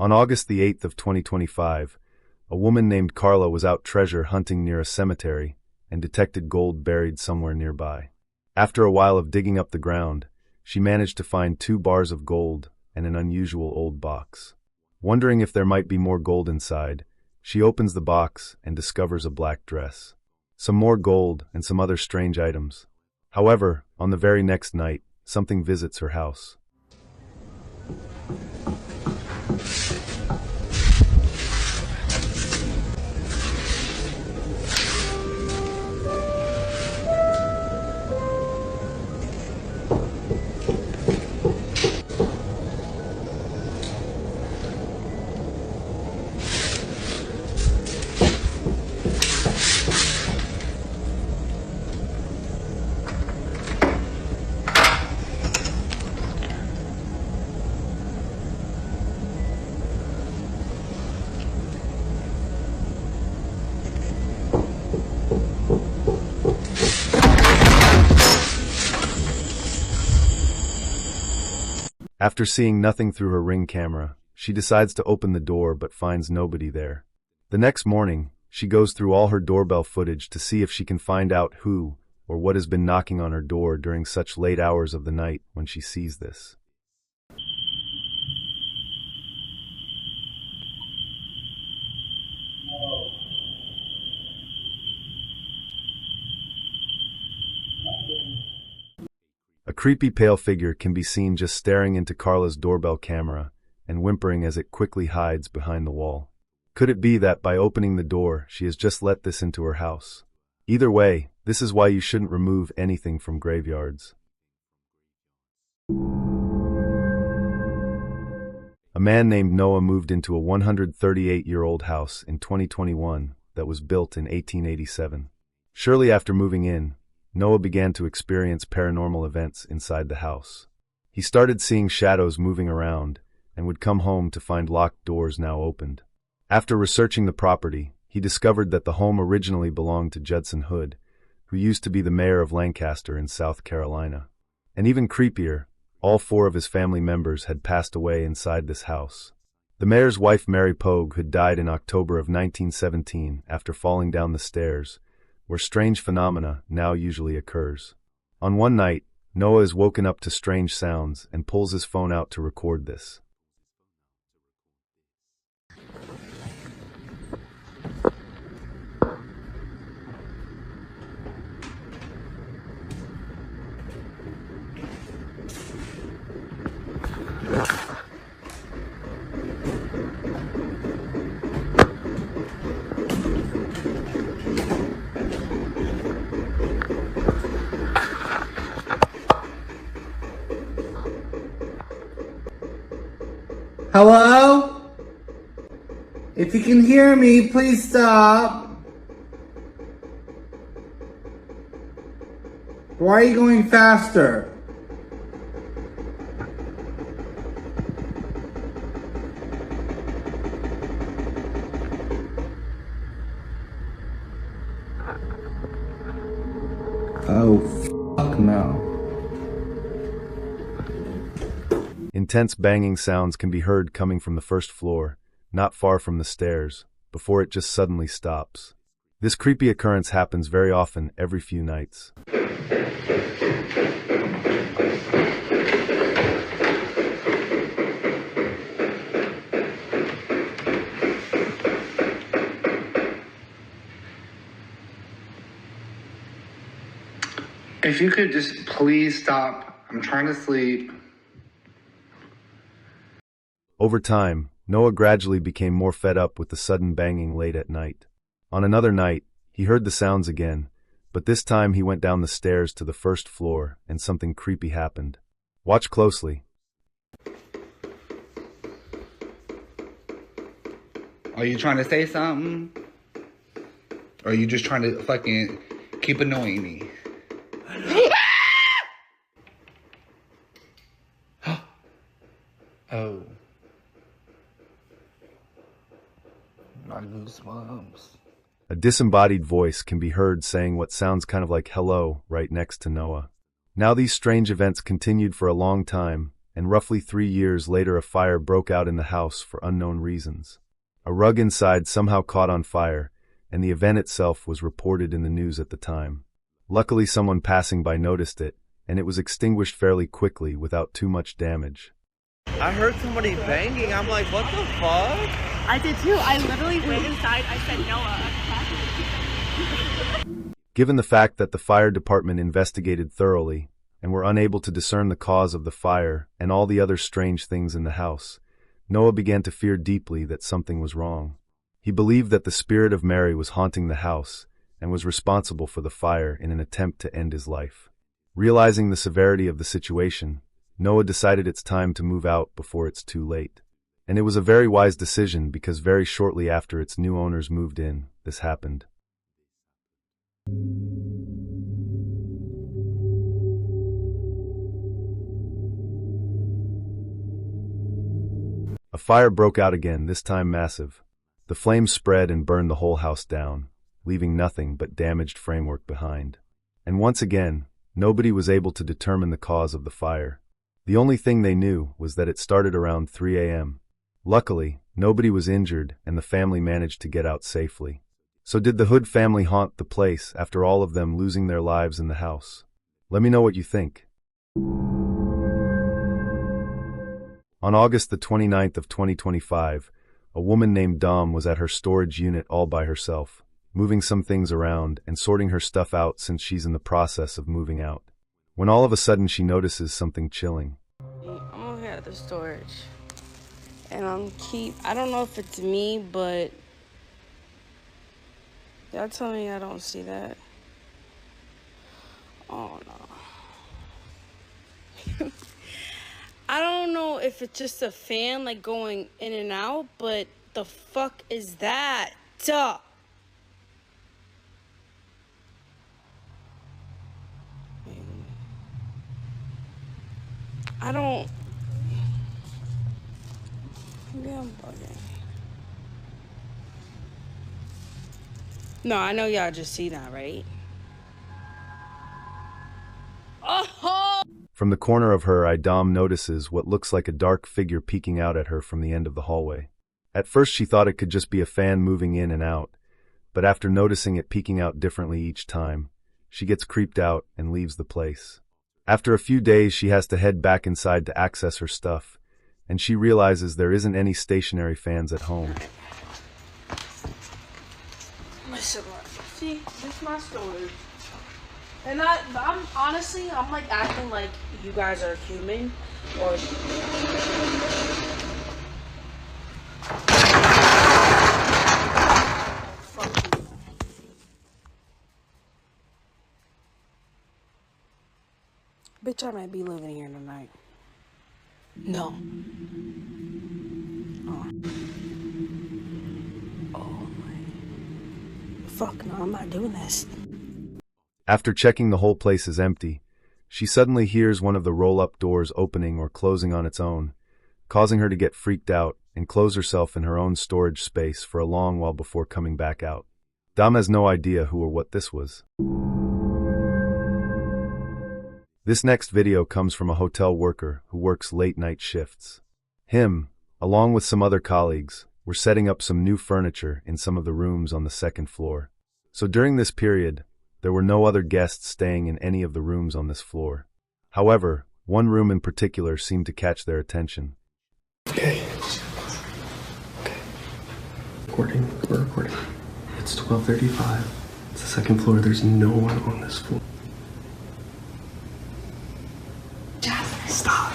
On August the 8th of 2025, a woman named Carla was out treasure hunting near a cemetery and detected gold buried somewhere nearby. After a while of digging up the ground, she managed to find 2 bars of gold and an unusual old box. Wondering if there might be more gold inside, she opens the box and discovers a black dress, some more gold, and some other strange items. However, on the very next night, something visits her house. After seeing nothing through her Ring camera, she decides to open the door but finds nobody there. The next morning, she goes through all her doorbell footage to see if she can find out who or what has been knocking on her door during such late hours of the night when she sees this. A creepy pale figure can be seen just staring into Carla's doorbell camera and whimpering as it quickly hides behind the wall. Could it be that by opening the door, she has just let this into her house? Either way, this is why you shouldn't remove anything from graveyards. A man named Noah moved into a 138-year-old house in 2021 that was built in 1887. Shortly after moving in, Noah began to experience paranormal events inside the house. He started seeing shadows moving around and would come home to find locked doors now opened. After researching the property, he discovered that the home originally belonged to Judson Hood, who used to be the mayor of Lancaster in South Carolina. And even creepier, all 4 of his family members had passed away inside this house. The mayor's wife, Mary Pogue, had died in October of 1917 after falling down the stairs, where strange phenomena now usually occurs. On one night, Noah is woken up to strange sounds and pulls his phone out to record this. Hello? If you can hear me, please stop. Why are you going faster? Oh, fuck no. Intense banging sounds can be heard coming from the first floor, not far from the stairs, before it just suddenly stops. This creepy occurrence happens very often every few nights. If you could just please stop. I'm trying to sleep. Over time, Noah gradually became more fed up with the sudden banging late at night. On another night, he heard the sounds again, but this time he went down the stairs to the first floor and something creepy happened. Watch closely. Are you trying to say something? Or are you just trying to fucking keep annoying me? Oh. My goosebumps. A disembodied voice can be heard saying what sounds kind of like hello right next to Noah. Now these strange events continued for a long time, and roughly 3 years later a fire broke out in the house for unknown reasons. A rug inside somehow caught on fire, and the event itself was reported in the news at the time. Luckily, someone passing by noticed it, and it was extinguished fairly quickly without too much damage. I heard somebody banging. I'm like, what the fuck? I did too. I literally went inside. I said, Noah. Given the fact that the fire department investigated thoroughly and were unable to discern the cause of the fire and all the other strange things in the house, Noah began to fear deeply that something was wrong. He believed that the spirit of Mary was haunting the house and was responsible for the fire in an attempt to end his life. Realizing the severity of the situation, Noah decided it's time to move out before it's too late. And it was a very wise decision because very shortly after its new owners moved in, this happened. A fire broke out again, this time massive. The flames spread and burned the whole house down, leaving nothing but damaged framework behind. And once again, nobody was able to determine the cause of the fire. The only thing they knew was that it started around 3 a.m. Luckily, nobody was injured and the family managed to get out safely. So did the Hood family haunt the place after all of them losing their lives in the house? Let me know what you think. On August the 29th of 2025, a woman named Dom was at her storage unit all by herself, moving some things around and sorting her stuff out since she's in the process of moving out. When all of a sudden she notices something chilling. I'm over here at the storage, and I don't know if it's me, but y'all tell me I don't see that. Oh no. I don't know if it's just a fan like going in and out, but the fuck is that? Duh. I don't. Maybe I'm bugging. No, I know y'all just see that, right? Oh! From the corner of her eye, Dom notices what looks like a dark figure peeking out at her from the end of the hallway. At first she thought it could just be a fan moving in and out, but after noticing it peeking out differently each time, she gets creeped out and leaves the place. After a few days, she has to head back inside to access her stuff, and she realizes there isn't any stationary fans at home. Listen, see, this is my storage. And I'm honestly, I'm like acting like you guys are human, or... Fuck you. Bitch, I might be living here tonight. No. Oh my. Fuck no, I'm not doing this. After checking the whole place is empty, she suddenly hears one of the roll-up doors opening or closing on its own, causing her to get freaked out and close herself in her own storage space for a long while before coming back out. Dom has no idea who or what this was. This next video comes from a hotel worker who works late-night shifts. Him, along with some other colleagues, were setting up some new furniture in some of the rooms on the second floor. So during this period, there were no other guests staying in any of the rooms on this floor. However, one room in particular seemed to catch their attention. Okay. Recording, we're recording. It's 12:35. It's the second floor. There's no one on this floor. Stop.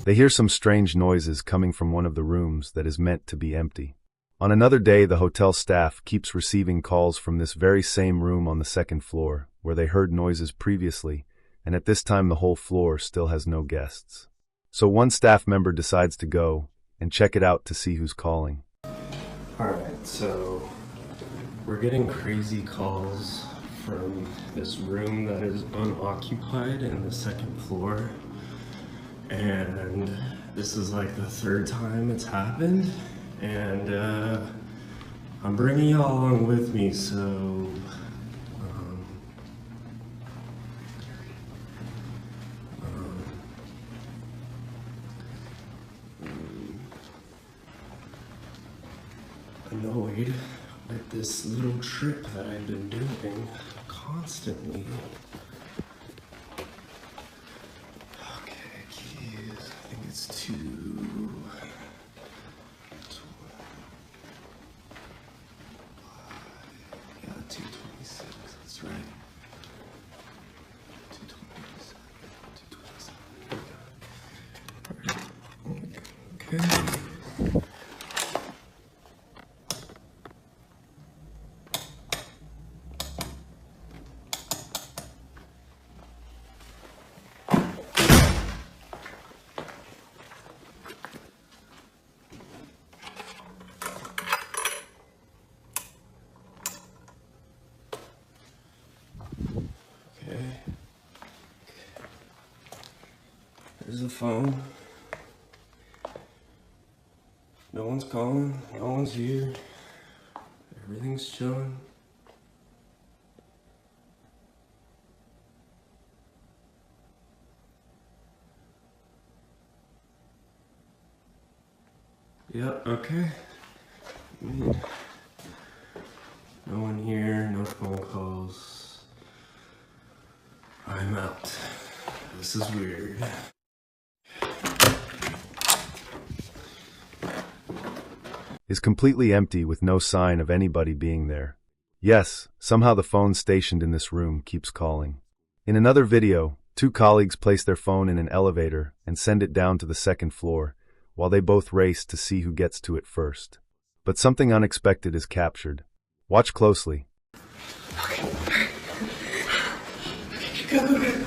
They hear some strange noises coming from one of the rooms that is meant to be empty. On another day, the hotel staff keeps receiving calls from this very same room on the second floor, where they heard noises previously, and at this time the whole floor still has no guests. So one staff member decides to go and check it out to see who's calling. Alright, so We're getting crazy calls from this room that is unoccupied in the second floor. And this is like the third time it's happened. And I'm bringing y'all along with me, so annoyed with this little trip that I've been doing constantly. Okay, keys. I think it's 2. Yeah, 226. That's right. 227. 227. Okay. There's the phone. No one's calling, no one's here. Everything's chilling. Yeah, okay. I mean, no one here, no phone calls. I'm out. This is weird. Is completely empty with no sign of anybody being there. Yes, somehow the phone stationed in this room keeps calling. In another video, 2 colleagues place their phone in an elevator and send it down to the second floor, while they both race to see who gets to it first. But something unexpected is captured. Watch closely. Go.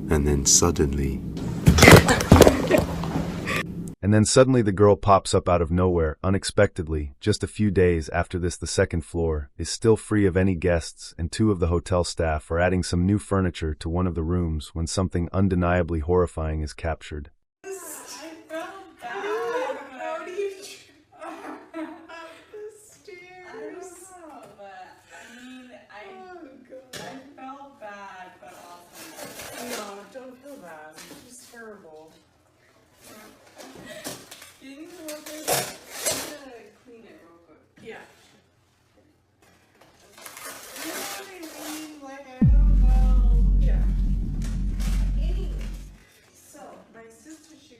And then suddenly... And then suddenly the girl pops up out of nowhere, unexpectedly. Just a few days after this, the second floor is still free of any guests, and 2 of the hotel staff are adding some new furniture to one of the rooms when something undeniably horrifying is captured.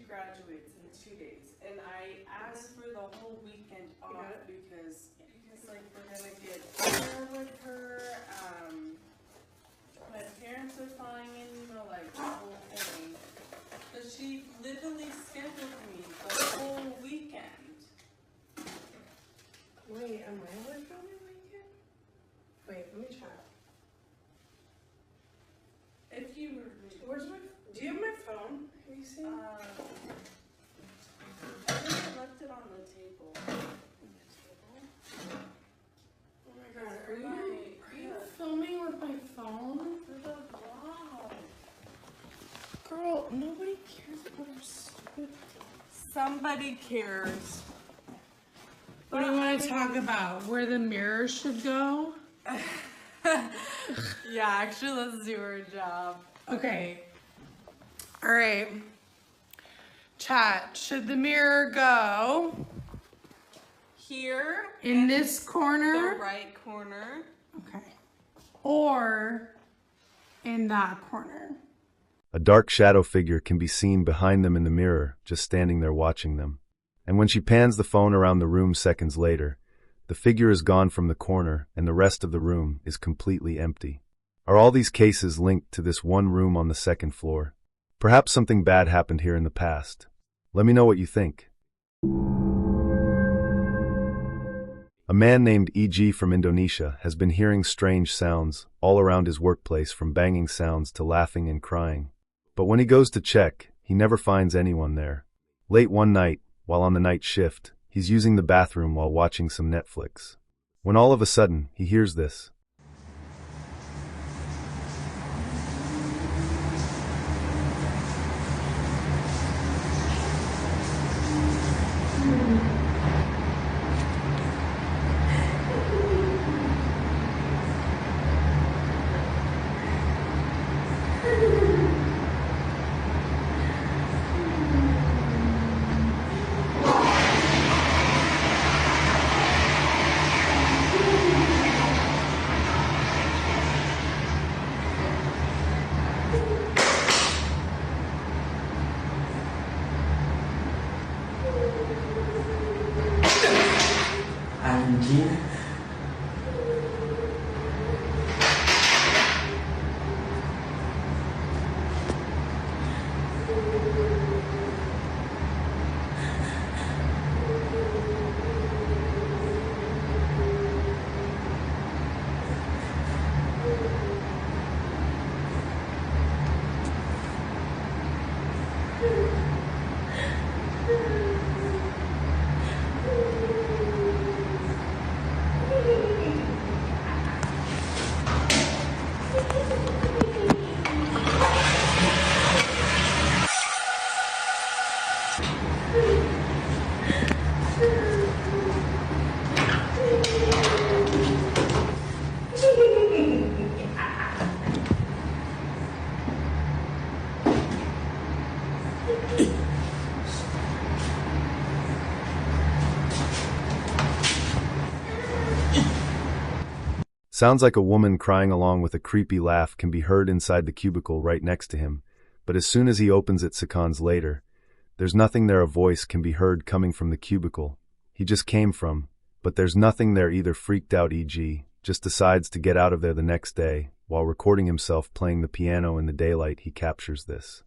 Graduates in 2 days, and I asked for the whole weekend off because like we're gonna get dinner with her. My parents are flying in, like the whole thing. But she literally scheduled me the whole weekend. Wait, am I with on the weekend? Wait, let me check. If you phone? Have you seen? I think I left it on the table. Oh my god, are you filming with my phone? For the vlog. Girl, nobody cares about our stupid. Somebody cares. What do you want to talk about? Where the mirror should go? Yeah, actually, let's do her job. Okay. All right. Chat, should the mirror go Here, in this corner? the right corner. Okay. Or in that corner? A dark shadow figure can be seen behind them in the mirror, just standing there watching them. And when she pans the phone around the room seconds later, the figure is gone from the corner and the rest of the room is completely empty. Are all these cases linked to this one room on the second floor? Perhaps something bad happened here in the past. Let me know what you think. A man named EG from Indonesia has been hearing strange sounds all around his workplace, from banging sounds to laughing and crying. But when he goes to check, he never finds anyone there. Late one night, while on the night shift, he's using the bathroom while watching some Netflix, when all of a sudden he hears this. Anjing. Sounds like a woman crying along with a creepy laugh can be heard inside the cubicle right next to him, but as soon as he opens it seconds later, there's nothing there. A voice can be heard coming from the cubicle he just came from, but there's nothing there either. Freaked out EG just decides to get out of there the next day. While recording himself playing the piano in the daylight, he captures this.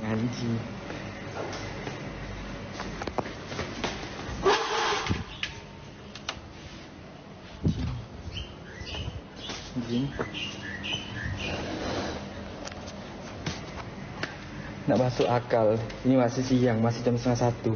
Anjing. Anjing. Nggak masuk akal. Ini masih siang, masih jam 1:30.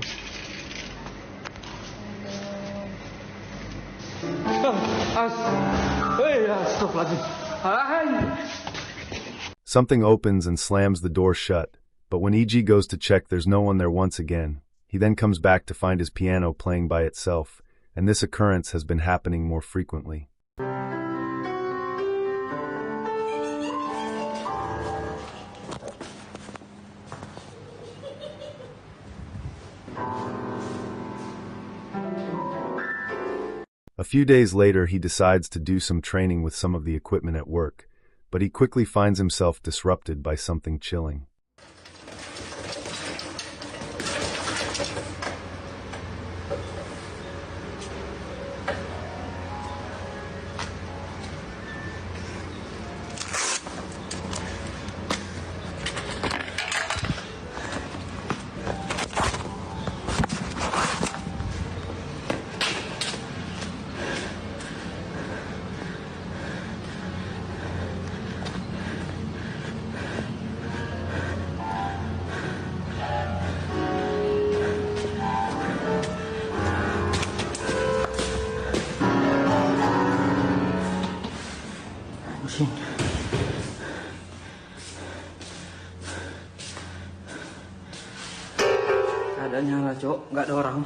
Something opens and slams the door shut, but when EG goes to check, there's no one there once again. He then comes back to find his piano playing by itself, and this occurrence has been happening more frequently. A few days later, he decides to do some training with some of the equipment at work, but he quickly finds himself disrupted by something chilling. Astagfirullahaladzim. Keadaan nyala, Cok. Nggak ada orang.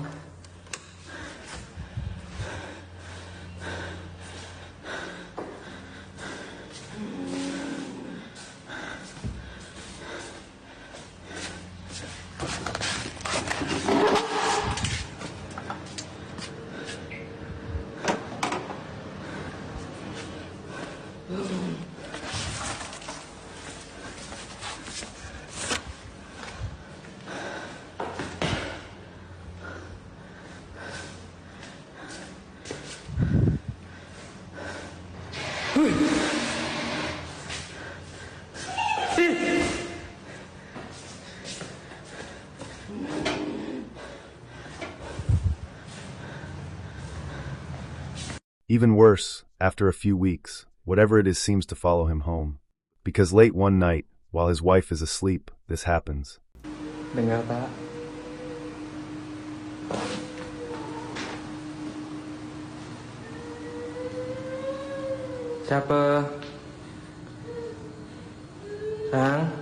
Even worse, after a few weeks, whatever it is seems to follow him home. Because late one night, while his wife is asleep, this happens. Dengar, Pak. Siapa? Sang?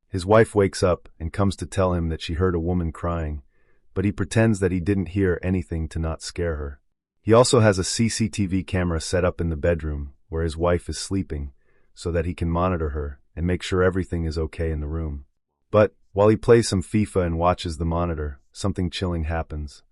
His wife wakes up and comes to tell him that she heard a woman crying, but he pretends that he didn't hear anything to not scare her. He also has a CCTV camera set up in the bedroom where his wife is sleeping so that he can monitor her and make sure everything is okay in the room. But while he plays some FIFA and watches the monitor, something chilling happens.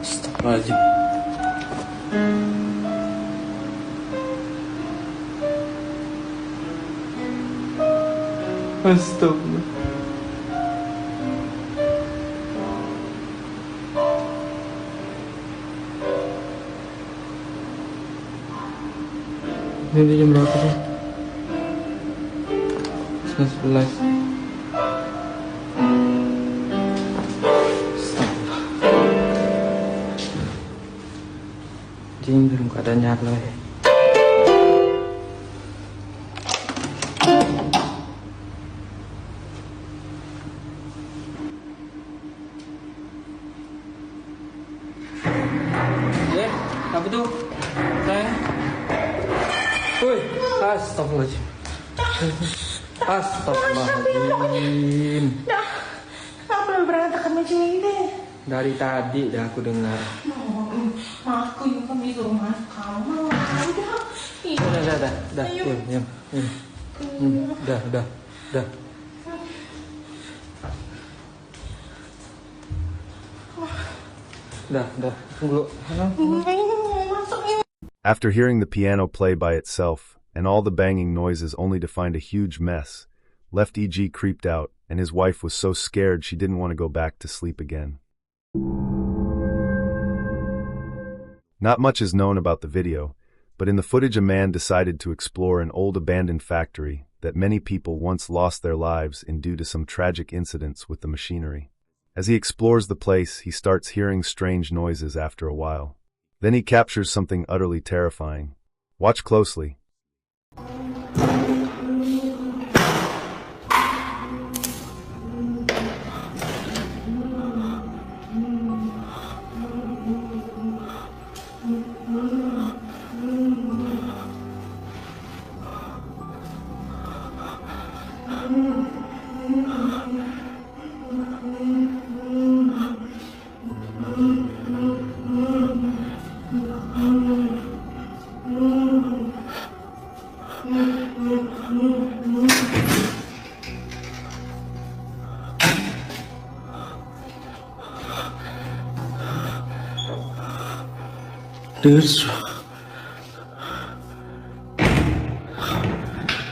Astagfirullahaladzim. Astagfirullah. Ini jam berapa sih? 11. Jing belum keadaan nyala ya. Apa tuh? Sayang. Woi, astagfirullahaladzim. Astagfirullahaladzim. Kenapa lu berantakan macam ini? Dari tadi dah aku dengar. Aku juga disuruh masuk kamar. Udah. Diam. Udah. Udah. Tunggu. After hearing the piano play by itself and all the banging noises only to find a huge mess, Left EG creeped out, and his wife was so scared she didn't want to go back to sleep again. Not much is known about the video, but in the footage a man decided to explore an old abandoned factory that many people once lost their lives in due to some tragic incidents with the machinery. As he explores the place, he starts hearing strange noises after a while. Then he captures something utterly terrifying. Watch closely.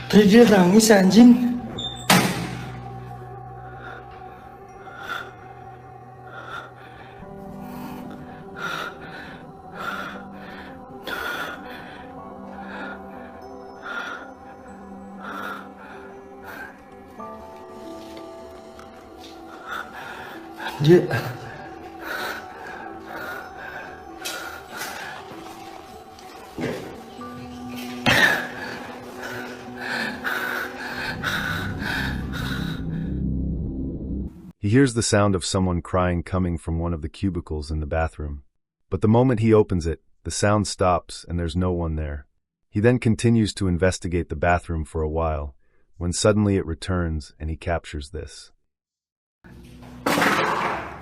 Tadi dia nangis anjing. Dia He hears the sound of someone crying coming from one of the cubicles in the bathroom. But the moment he opens it, the sound stops and there's no one there. He then continues to investigate the bathroom for a while, when suddenly it returns and he captures this.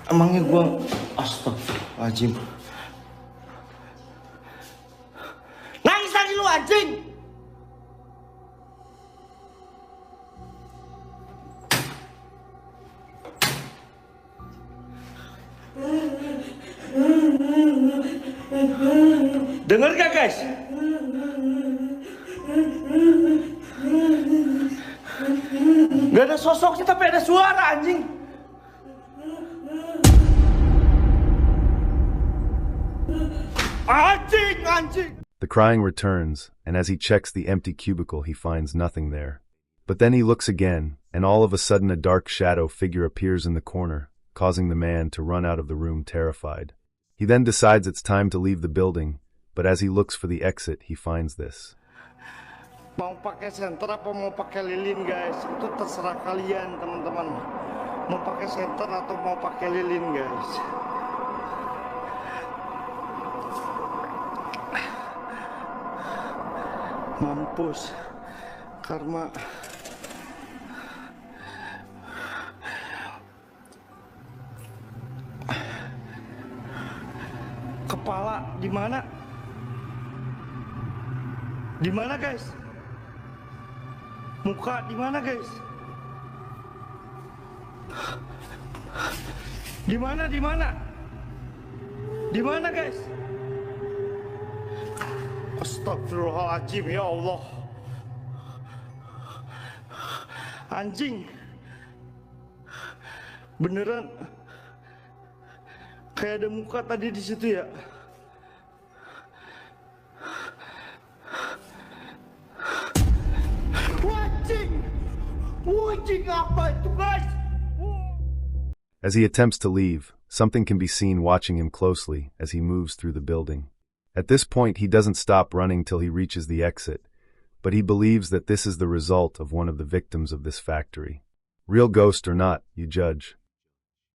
emangnya gua astagfirullahaladzim. Nangis lagi lu anjing. Dengar gak guys? Gak ada sosoknya tapi ada suara anjing. Anjing. The crying returns, and as he checks the empty cubicle he finds nothing there. But then he looks again, and all of a sudden a dark shadow figure appears in the corner, causing the man to run out of the room terrified. He then decides it's time to leave the building, but as he looks for the exit, he finds this. Mau pakai senter apa mau pakai lilin guys? Itu terserah kalian teman-teman. Mau pakai senter atau mau pakai lilin guys? Mampus karma. Kepala di mana? Di mana guys? Muka di mana guys? Di mana? Di mana guys? Astagfirullahaladzim ya Allah. Anjing. Beneran kayak ada muka tadi di situ ya. Wajing apa itu guys? As he attempts to leave, something can be seen watching him closely as he moves through the building. At this point, he doesn't stop running till he reaches the exit, but he believes that this is the result of one of the victims of this factory. Real ghost or not, you judge.